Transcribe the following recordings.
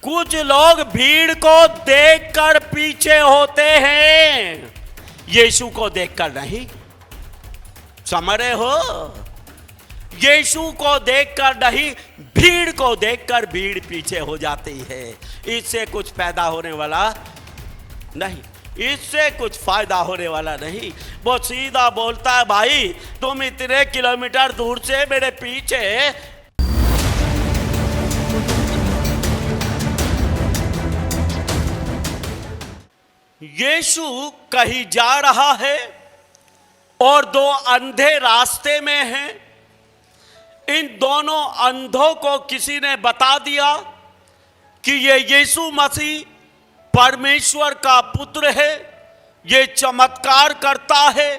कुछ लोग भीड़ को देखकर पीछे होते हैं, यीशु को देखकर नहीं। समझ रहे हो? यीशु को देखकर नहीं, भीड़ को देखकर भीड़ पीछे हो जाती है। इससे कुछ पैदा होने वाला नहीं, इससे कुछ फायदा होने वाला नहीं। वो सीधा बोलता है, भाई तुम इतने किलोमीटर दूर से मेरे पीछे। यीशु कहीं जा रहा है और दो अंधे रास्ते में हैं। इन दोनों अंधों को किसी ने बता दिया कि ये यीशु मसीह परमेश्वर का पुत्र है, ये चमत्कार करता है,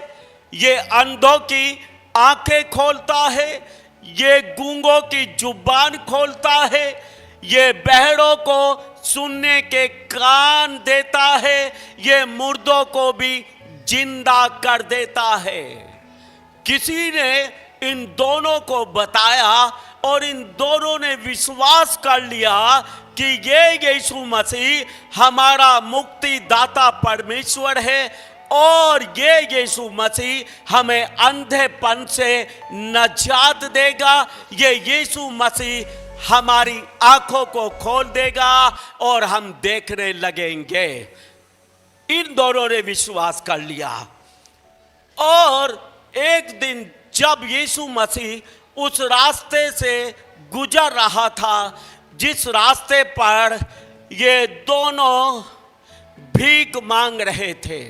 ये अंधों की आंखें खोलता है, ये गूंगों की जुबान खोलता है, ये बहरों को सुनने के कान देता है, ये मुर्दों को भी जिंदा कर देता है। किसी ने इन दोनों को बताया और इन दोनों ने विश्वास कर लिया कि ये यीशु मसीह हमारा मुक्तिदाता परमेश्वर है और ये यीशु मसीह हमें अंधेपन से निजात देगा। ये यीशु मसीह हमारी आंखों को खोल देगा और हम देखने लगेंगे। इन दोनों ने विश्वास कर लिया। और एक दिन जब यीशु मसीह उस रास्ते से गुजर रहा था जिस रास्ते पर ये दोनों भीख मांग रहे थे,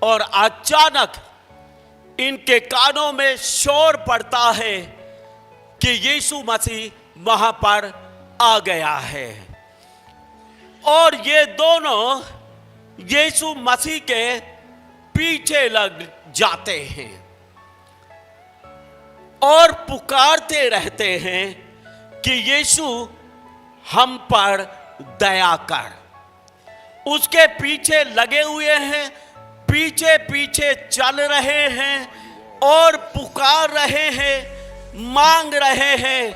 और अचानक इनके कानों में शोर पड़ता है कि यीशु मसीह वहां पर आ गया है। और ये दोनों यीशु मसीह के पीछे लग जाते हैं और पुकारते रहते हैं कि यीशु हम पर दया कर। उसके पीछे लगे हुए हैं, पीछे पीछे चल रहे हैं और पुकार रहे हैं, मांग रहे हैं,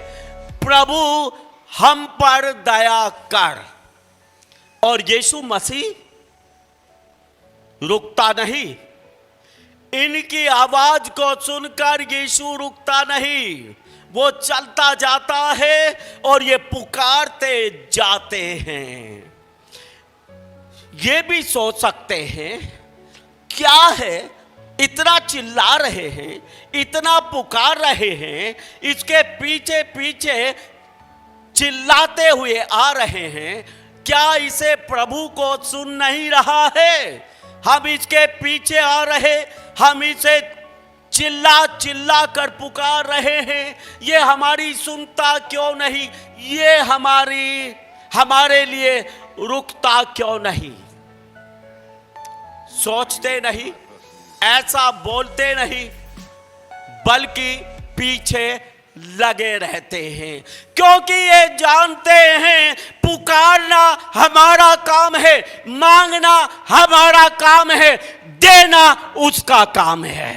प्रभु हम पर दया कर। और यीशु मसीह रुकता नहीं। इनकी आवाज को सुनकर यीशु रुकता नहीं, वो चलता जाता है और ये पुकारते जाते हैं। ये भी सोच सकते हैं क्या है, इतना चिल्ला रहे हैं, इतना पुकार रहे हैं, इसके पीछे पीछे चिल्लाते हुए आ रहे हैं, क्या इसे प्रभु को सुन नहीं रहा है? हम इसके पीछे आ रहे, हम इसे चिल्ला चिल्ला कर पुकार रहे हैं, ये हमारी सुनता क्यों नहीं? ये हमारे लिए रुकता क्यों नहीं? सोचते नहीं, ऐसा बोलते नहीं, बल्कि पीछे लगे रहते हैं, क्योंकि ये जानते हैं पुकारना हमारा काम है, मांगना हमारा काम है, देना उसका काम है।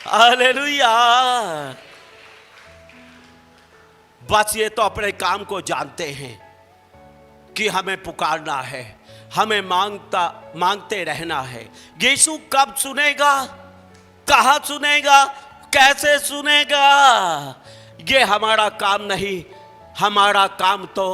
हालेलुया। बस ये तो अपने काम को जानते हैं कि हमें पुकारना है, हमें मांगते रहना है। यीशु कब सुनेगा, कहां सुनेगा, कैसे सुनेगा, ये हमारा काम नहीं। हमारा काम तो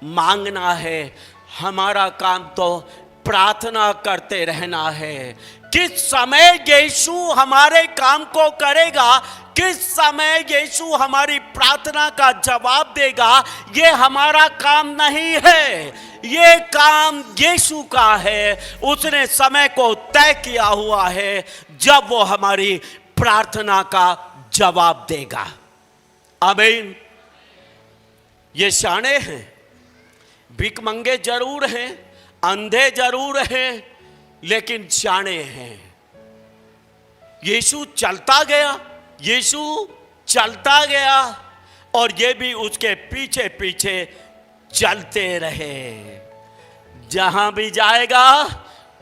मांगना है, हमारा काम तो प्रार्थना करते रहना है। किस समय यीशु हमारे काम को करेगा, किस समय यीशु हमारी प्रार्थना का जवाब देगा, ये हमारा काम नहीं है, ये काम यीशु का है। उसने समय को तय किया हुआ है जब वो हमारी प्रार्थना का जवाब देगा। आमीन। ये शाणे हैं, भिखमंगे जरूर हैं, अंधे जरूर हैं, लेकिन शाणे हैं। यीशु चलता गया, यीशु चलता गया और ये भी उसके पीछे पीछे चलते रहे। जहां भी जाएगा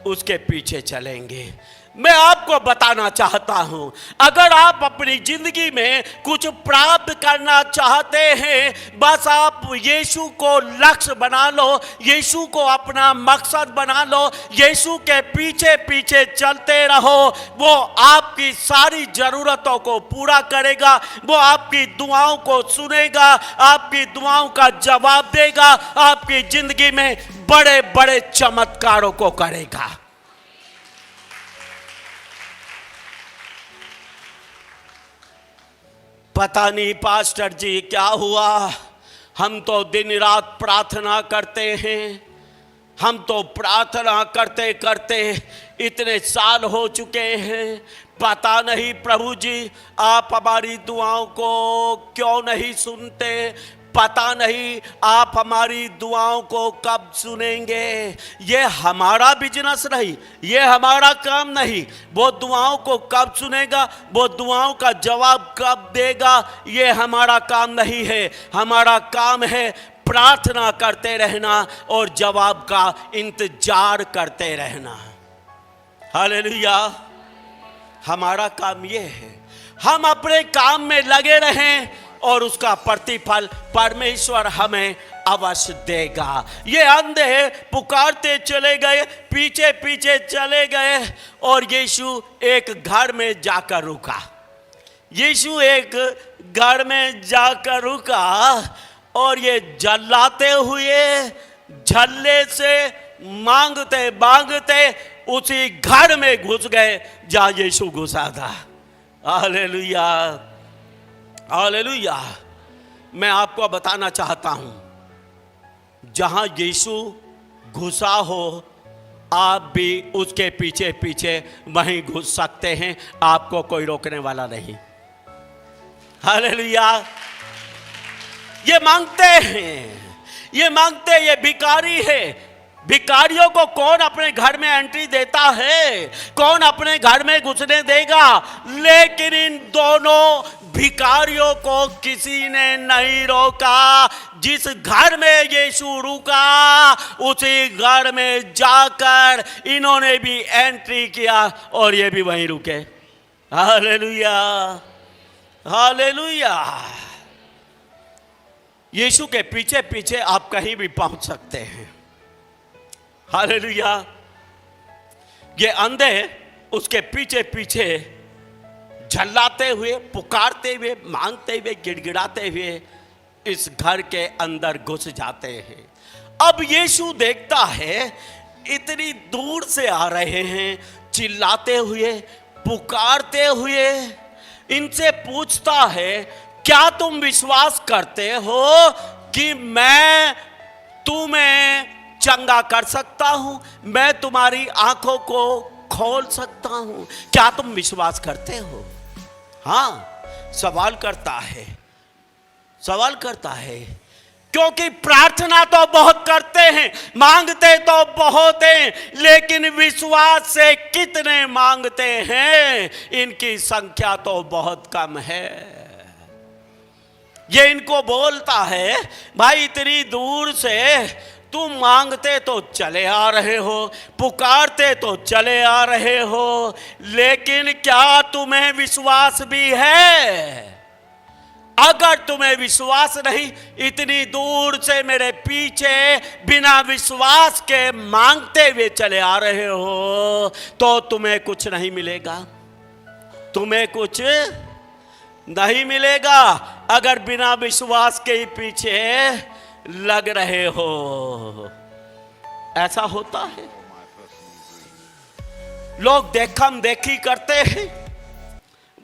उसके पीछे चलेंगे। मैं आप आपको बताना चाहता हूं, अगर आप अपनी जिंदगी में कुछ प्राप्त करना चाहते हैं, बस आप यीशु को लक्ष्य बना लो, यीशु को अपना मकसद बना लो, यीशु के पीछे पीछे चलते रहो। वो आपकी सारी जरूरतों को पूरा करेगा, वो आपकी दुआओं को सुनेगा, आपकी दुआओं का जवाब देगा, आपकी जिंदगी में बड़े बड़े चमत्कारों को करेगा। पता नहीं पास्टर जी क्या हुआ, हम तो दिन रात प्रार्थना करते हैं, हम तो प्रार्थना करते करते इतने साल हो चुके हैं, पता नहीं प्रभु जी आप हमारी दुआओं को क्यों नहीं सुनते, पता नहीं आप हमारी दुआओं को कब सुनेंगे। ये हमारा बिजनेस नहीं, ये हमारा काम नहीं, वो दुआओं को कब सुनेगा, वो दुआओं का जवाब कब देगा, ये हमारा काम नहीं है। हमारा काम है प्रार्थना करते रहना और जवाब का इंतजार करते रहना। हालेलुया। हमारा काम ये है, हम अपने काम में लगे रहें और उसका प्रतिफल परमेश्वर हमें अवश्य देगा। ये अंधे पुकारते चले गए, पीछे पीछे चले गए और यीशु एक घर में जाकर रुका। यीशु एक घर में जाकर रुका और ये जल्लाते हुए झल्ले से मांगते मांगते उसी घर में घुस गए जहां यीशु घुसा था। Hallelujah, hallelujah. मैं आपको बताना चाहता हूं, जहां यीशु घुसा हो आप भी उसके पीछे पीछे वहीं घुस सकते हैं, आपको कोई रोकने वाला नहीं। हालेलुया। ये मांगते हैं, ये मांगते, ये भिखारी है। भिखारियों को कौन अपने घर में एंट्री देता है, कौन अपने घर में घुसने देगा? लेकिन इन दोनों भिखारियों को किसी ने नहीं रोका। जिस घर में यीशु रुका उसी घर में जाकर इन्होंने भी एंट्री किया और ये भी वहीं रुके। Hallelujah, hallelujah. यीशु के पीछे पीछे आप कहीं भी पहुंच सकते हैं। हालेलुया। ये अंधे उसके पीछे पीछे झल्लाते हुए, पुकारते हुए, मांगते हुए, गिड़गिड़ाते हुए इस घर के अंदर घुस जाते हैं। अब यीशु देखता है इतनी दूर से आ रहे हैं, चिल्लाते हुए, पुकारते हुए। इनसे पूछता है, क्या तुम विश्वास करते हो कि मैं तुम्हें चंगा कर सकता हूं, मैं तुम्हारी आंखों को खोल सकता हूं? क्या तुम विश्वास करते हो? हां, सवाल करता है, सवाल करता है। क्योंकि प्रार्थना तो बहुत करते हैं, मांगते तो बहुत हैं, लेकिन विश्वास से कितने मांगते हैं इनकी संख्या तो बहुत कम है। ये इनको बोलता है, भाई इतनी दूर से तुम मांगते तो चले आ रहे हो, पुकारते तो चले आ रहे हो, लेकिन क्या तुम्हें विश्वास भी है? अगर तुम्हें विश्वास नहीं, इतनी दूर से मेरे पीछे बिना विश्वास के मांगते हुए चले आ रहे हो, तो तुम्हें कुछ नहीं मिलेगा, तुम्हें कुछ नहीं मिलेगा अगर बिना विश्वास के ही पीछे लग रहे हो। ऐसा होता है। लोग देखम देखी करते हैं,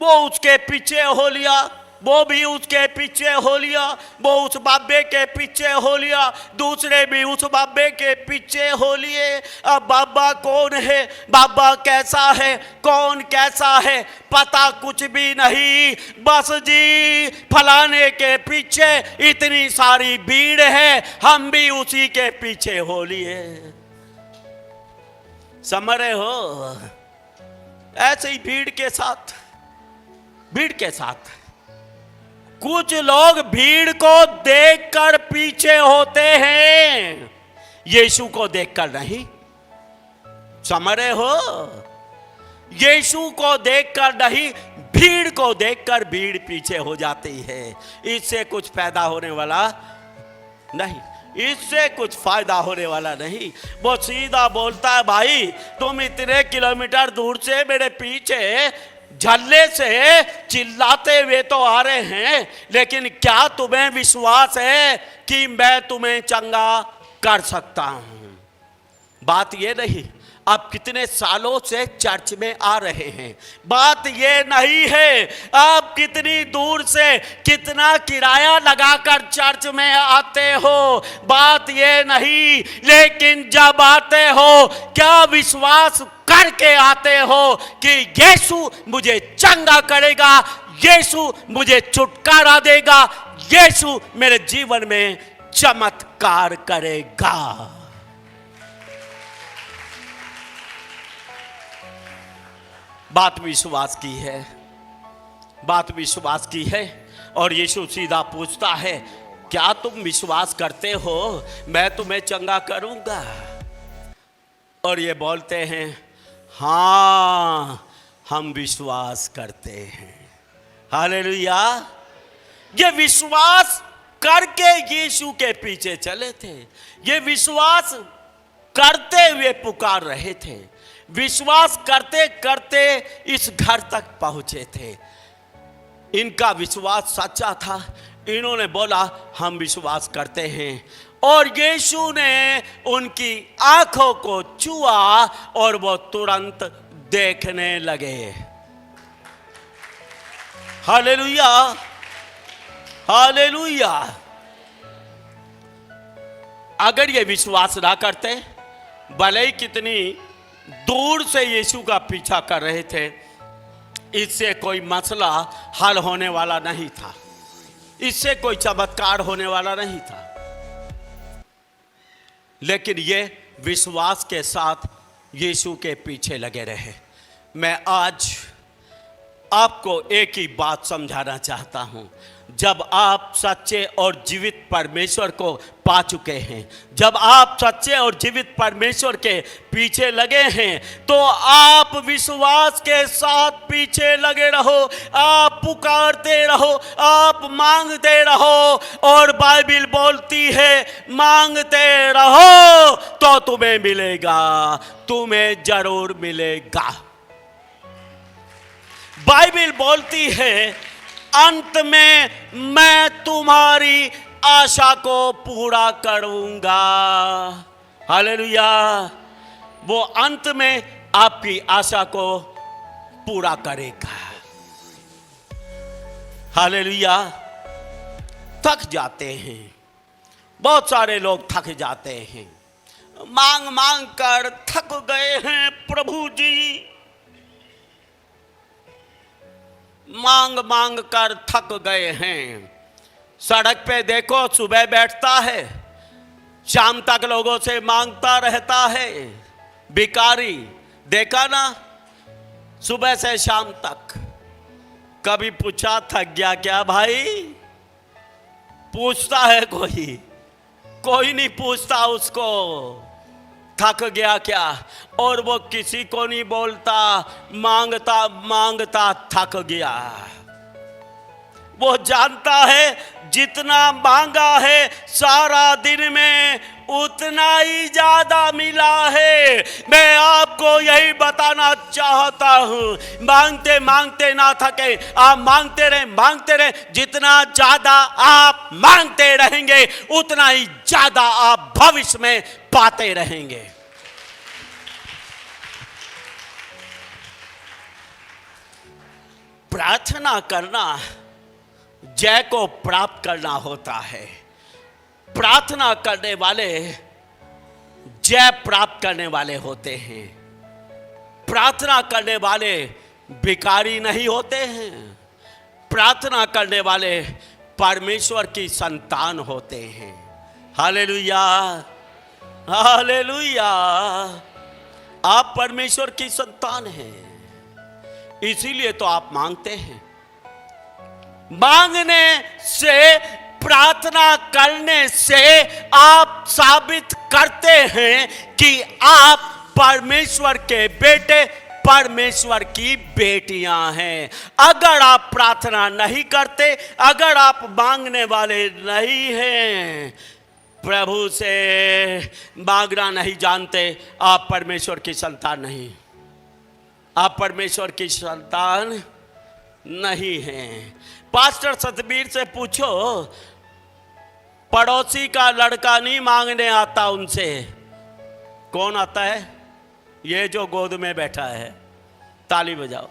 वो उसके पीछे हो लिया, वो भी उसके पीछे हो लिया, वो उस बाबे के पीछे हो लिया, दूसरे भी उस बाबे के पीछे हो लिए। अब बाबा कौन है, बाबा कैसा है, कौन कैसा है, पता कुछ भी नहीं। बस जी फलाने के पीछे इतनी सारी भीड़ है, हम भी उसी के पीछे हो लिए। समझ रहे हो? ऐसे ही भीड़ के साथ, भीड़ के साथ कुछ लोग भीड़ को देखकर पीछे होते हैं, यीशु को देखकर नहीं। समझ रहे हो? यीशु को देखकर नहीं, भीड़ को देखकर भीड़ पीछे हो जाती है। इससे कुछ पैदा होने वाला नहीं, इससे कुछ फायदा होने वाला नहीं। वो सीधा बोलता है, भाई तुम इतने किलोमीटर दूर से मेरे पीछे झल्ले से चिल्लाते हुए तो आ रहे हैं, लेकिन क्या तुम्हें विश्वास है कि मैं तुम्हें चंगा कर सकता हूं? बात ये नहीं आप कितने सालों से चर्च में आ रहे हैं, बात ये नहीं है आप कितनी दूर से कितना किराया लगाकर चर्च में आते हो, बात ये नहीं, लेकिन जब आते हो क्या विश्वास करके आते हो कि यीशु मुझे चंगा करेगा, यीशु मुझे छुटकारा देगा, यीशु मेरे जीवन में चमत्कार करेगा। बात विश्वास की है, बात विश्वास की है। और यीशु सीधा पूछता है, क्या तुम विश्वास करते हो मैं तुम्हें चंगा करूंगा? और ये बोलते हैं, हाँ हम विश्वास करते हैं। हालेलुया। ये विश्वास करके यीशु के पीछे चले थे, ये विश्वास करते हुए पुकार रहे थे, विश्वास करते करते इस घर तक पहुंचे थे। इनका विश्वास सच्चा था, इन्होंने बोला हम विश्वास करते हैं, और यीशु ने उनकी आंखों को छुआ और वो तुरंत देखने लगे। Hallelujah, hallelujah. अगर ये विश्वास ना करते, भले ही कितनी दूर से यीशु का पीछा कर रहे थे, इससे कोई मसला हल होने वाला नहीं था, इससे कोई चमत्कार होने वाला नहीं था। लेकिन ये विश्वास के साथ यीशु के पीछे लगे रहे। मैं आज आपको एक ही बात समझाना चाहता हूं, जब आप सच्चे और जीवित परमेश्वर को पा चुके हैं, जब आप सच्चे और जीवित परमेश्वर के पीछे लगे हैं, तो आप विश्वास के साथ पीछे लगे रहो, आप पुकारते रहो, आप मांगते रहो। और बाइबल बोलती है, मांगते रहो तो तुम्हें मिलेगा, तुम्हें जरूर मिलेगा। बाइबल बोलती है, अंत में मैं तुम्हारी आशा को पूरा करूंगा। हालेलुया। वो अंत में आपकी आशा को पूरा करेगा। हालेलुया। थक जाते हैं, बहुत सारे लोग थक जाते हैं, मांग मांग कर थक गए हैं प्रभु जी, मांग मांग कर थक गए हैं। सड़क पे देखो, सुबह बैठता है, शाम तक लोगों से मांगता रहता है। भिखारी देखा ना, सुबह से शाम तक। कभी पूछा थक गया क्या भाई? पूछता है कोई? कोई नहीं पूछता उसको थक गया क्या। और वो किसी को नहीं बोलता, मांगता मांगता थक गया। वो जानता है जितना मांगा है सारा दिन में उतना ही ज्यादा मिला है। मैं आपको यही बताना चाहता हूं, मांगते मांगते ना थके, आप मांगते रहे, जितना ज्यादा आप मांगते रहेंगे उतना ही ज्यादा आप भविष्य में पाते रहेंगे। प्रार्थना करना जय को प्राप्त करना होता है। प्रार्थना करने वाले जय प्राप्त करने वाले होते हैं। प्रार्थना करने वाले भिखारी नहीं होते हैं। प्रार्थना करने वाले परमेश्वर की संतान होते हैं। Hallelujah, hallelujah. आप परमेश्वर की संतान हैं, इसीलिए तो आप मांगते हैं। मांगने से, प्रार्थना करने से आप साबित करते हैं कि आप परमेश्वर के बेटे परमेश्वर की बेटियां हैं। अगर आप प्रार्थना नहीं करते, अगर आप मांगने वाले नहीं हैं, प्रभु से मांगना नहीं जानते, आप परमेश्वर की संतान नहीं, आप परमेश्वर की संतान नहीं हैं। पास्टर सतबीर से पूछो, पड़ोसी का लड़का नहीं मांगने आता उनसे, कौन आता है? ये जो गोद में बैठा है। ताली बजाओ।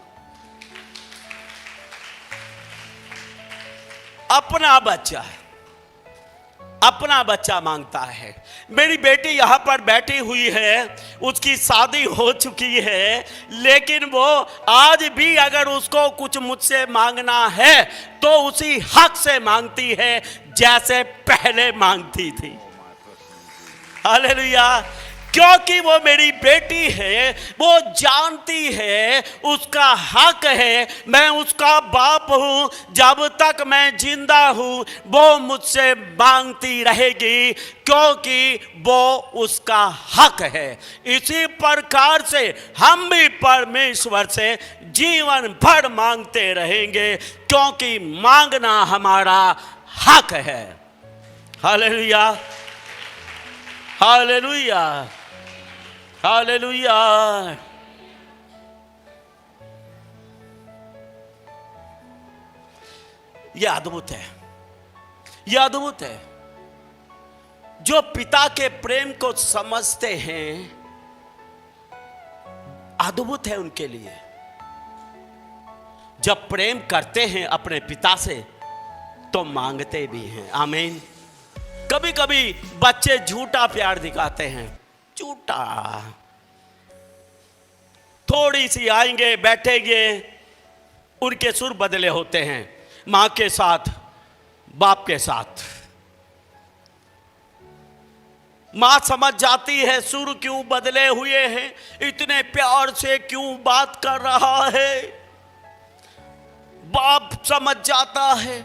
अपना बच्चा मांगता है। मेरी बेटी यहां पर बैठी हुई है, उसकी शादी हो चुकी है, लेकिन वो आज भी अगर उसको कुछ मुझसे मांगना है तो उसी हक से मांगती है जैसे पहले मांगती थी। हालेलुया। क्योंकि वो मेरी बेटी है, वो जानती है उसका हक है, मैं उसका बाप हूं, जब तक मैं जिंदा हूं वो मुझसे मांगती रहेगी, क्योंकि वो उसका हक है। इसी प्रकार से हम भी परमेश्वर से जीवन भर मांगते रहेंगे, क्योंकि मांगना हमारा हक है। Hallelujah, hallelujah, hallelujah. यह अद्भुत है, यह अद्भुत है। जो पिता के प्रेम को समझते हैं, अद्भुत है उनके लिए। जब प्रेम करते हैं अपने पिता से तो मांगते भी हैं। आमीन। कभी कभी बच्चे झूठा प्यार दिखाते हैं, झूठा। थोड़ी सी आएंगे, बैठेंगे, उनके सुर बदले होते हैं, मां के साथ, बाप के साथ। मां समझ जाती है सुर क्यों बदले हुए हैं, इतने प्यार से क्यों बात कर रहा है। बाप समझ जाता है,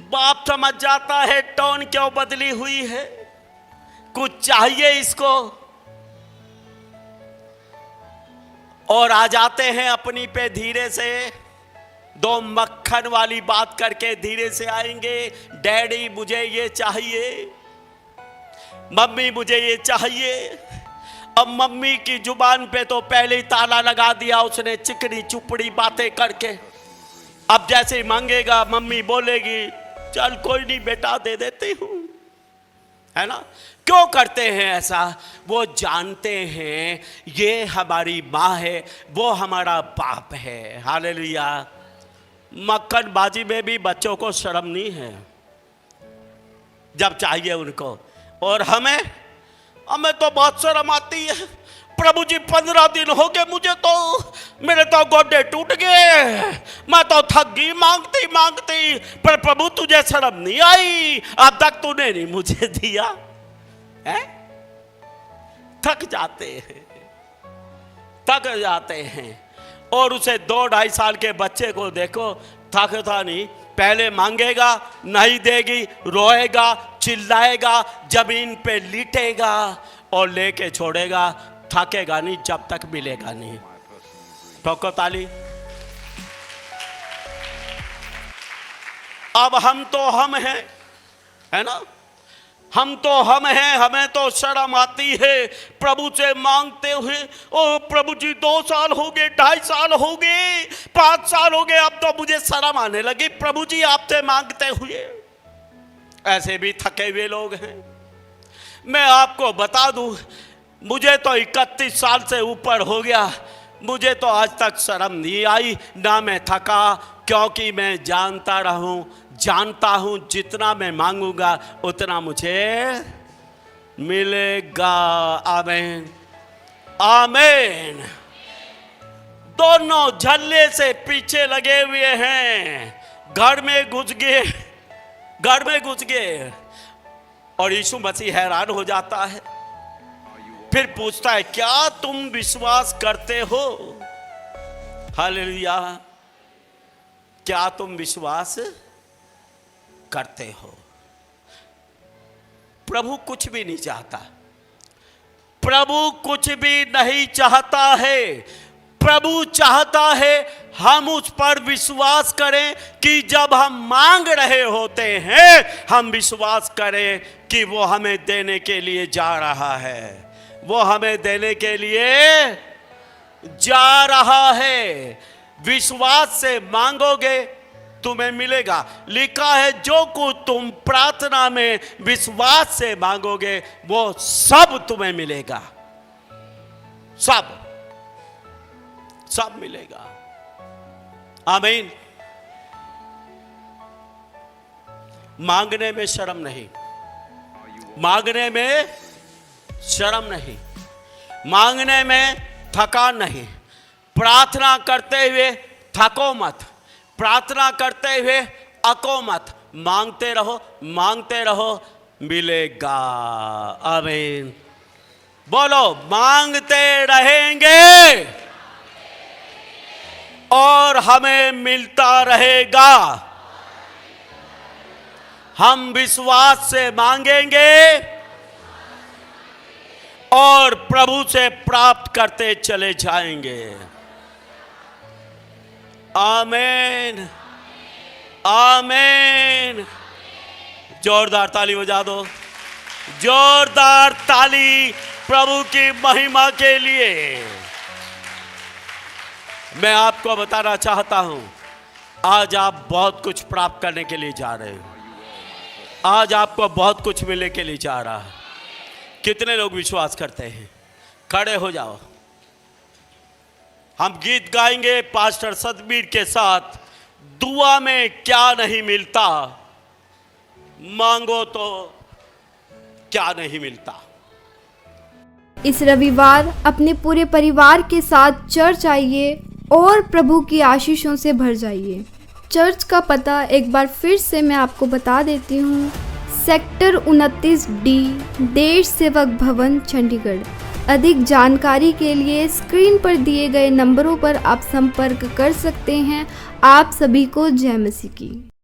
बाप समझ जाता है टोन क्यों बदली हुई है, कुछ चाहिए इसको, और आ जाते हैं अपनी पे धीरे से। दो मक्खन वाली बात करके धीरे से आएंगे, डैडी मुझे ये चाहिए, मम्मी मुझे ये चाहिए। अब मम्मी की जुबान पे तो पहले ही ताला लगा दिया उसने, चिकनी चुपड़ी बातें करके। अब जैसे ही मांगेगा मम्मी बोलेगी चल कोई नहीं बेटा दे देती हूं, है ना। क्यों करते हैं ऐसा? वो जानते हैं ये हमारी माँ है, वो हमारा बाप है। हालेलुया। मक्खन बाजी में भी बच्चों को शर्म नहीं है जब चाहिए उनको, और हमें तो बहुत शर्म आती है। प्रभु जी 15 दिन हो गए मुझे तो, मेरे तो गोडे टूट गए, मैं तो थक गई मांगती मांगती, पर प्रभु तुझे शर्म नहीं आई, अब तक तूने नहीं मुझे दिया है। थक जाते हैं, थक जाते हैं। और उसे 2-2.5 साल के बच्चे को देखो, थकता नहीं। पहले मांगेगा, नहीं देगी, रोएगा, चिल्लाएगा, जमीन पे लेटेगा और लेके छोड़ेगा। थकेगा नहीं जब तक मिलेगा नहीं। ठोको ताली। अब हम तो हम हैं, है ना, हम तो हम हैं, हमें तो शर्म आती है प्रभु से मांगते हुए। ओ प्रभु जी 2 साल हो गए, 2.5 साल हो गए, 5 साल हो गए, अब तो मुझे शर्म आने लगी प्रभु जी आपसे मांगते हुए। ऐसे भी थके हुए लोग हैं। मैं आपको बता दूं, मुझे तो 31 साल से ऊपर हो गया, मुझे तो आज तक शर्म नहीं आई, ना मैं थका, क्योंकि मैं जानता हूं जितना मैं मांगूंगा उतना मुझे मिलेगा। आमीन, आमीन। दोनों झल्ले से पीछे लगे हुए हैं, घर में घुस गए। और यीशु मसीह हैरान हो जाता है, फिर पूछता है क्या तुम विश्वास करते हो? हालेलुया। क्या तुम विश्वास करते हो? प्रभु कुछ भी नहीं चाहता। प्रभु कुछ भी नहीं चाहता है। प्रभु चाहता है हम उस पर विश्वास करें कि जब हम मांग रहे होते हैं, हम विश्वास करें कि वो हमें देने के लिए जा रहा है। वो हमें देने के लिए जा रहा है। विश्वास से मांगोगे तुम्हें मिलेगा। लिखा है जो कुछ तुम प्रार्थना में विश्वास से मांगोगे वो सब तुम्हें मिलेगा। सब मिलेगा। आमीन। मांगने में शर्म नहीं, मांगने में शर्म नहीं, मांगने में थकान नहीं। प्रार्थना करते हुए थको मत, प्रार्थना करते हुए अको मत। मांगते रहो, मांगते रहो, मिलेगा। आमीन। बोलो, मांगते रहेंगे और हमें मिलता रहेगा। हम विश्वास से मांगेंगे और प्रभु से प्राप्त करते चले जाएंगे। आमीन, आमीन। जोरदार ताली बजा दो, जोरदार ताली प्रभु की महिमा के लिए। मैं आपको बताना चाहता हूं, आज आप बहुत कुछ प्राप्त करने के लिए जा रहे हो। आज आपको बहुत कुछ मिलने के लिए जा रहा है। कितने लोग विश्वास करते हैं? खड़े हो जाओ। हम गीत गाएंगे पास्टर सतबीर के साथ। दुआ में क्या नहीं मिलता, मांगो तो क्या नहीं मिलता। इस रविवार अपने पूरे परिवार के साथ चर्च आइए और प्रभु की आशीषों से भर जाइए। चर्च का पता एक बार फिर से मैं आपको बता देती हूँ। सेक्टर 29D, देश सेवक भवन, चंडीगढ़। अधिक जानकारी के लिए स्क्रीन पर दिए गए नंबरों पर आप संपर्क कर सकते हैं। आप सभी को जय मसीह की।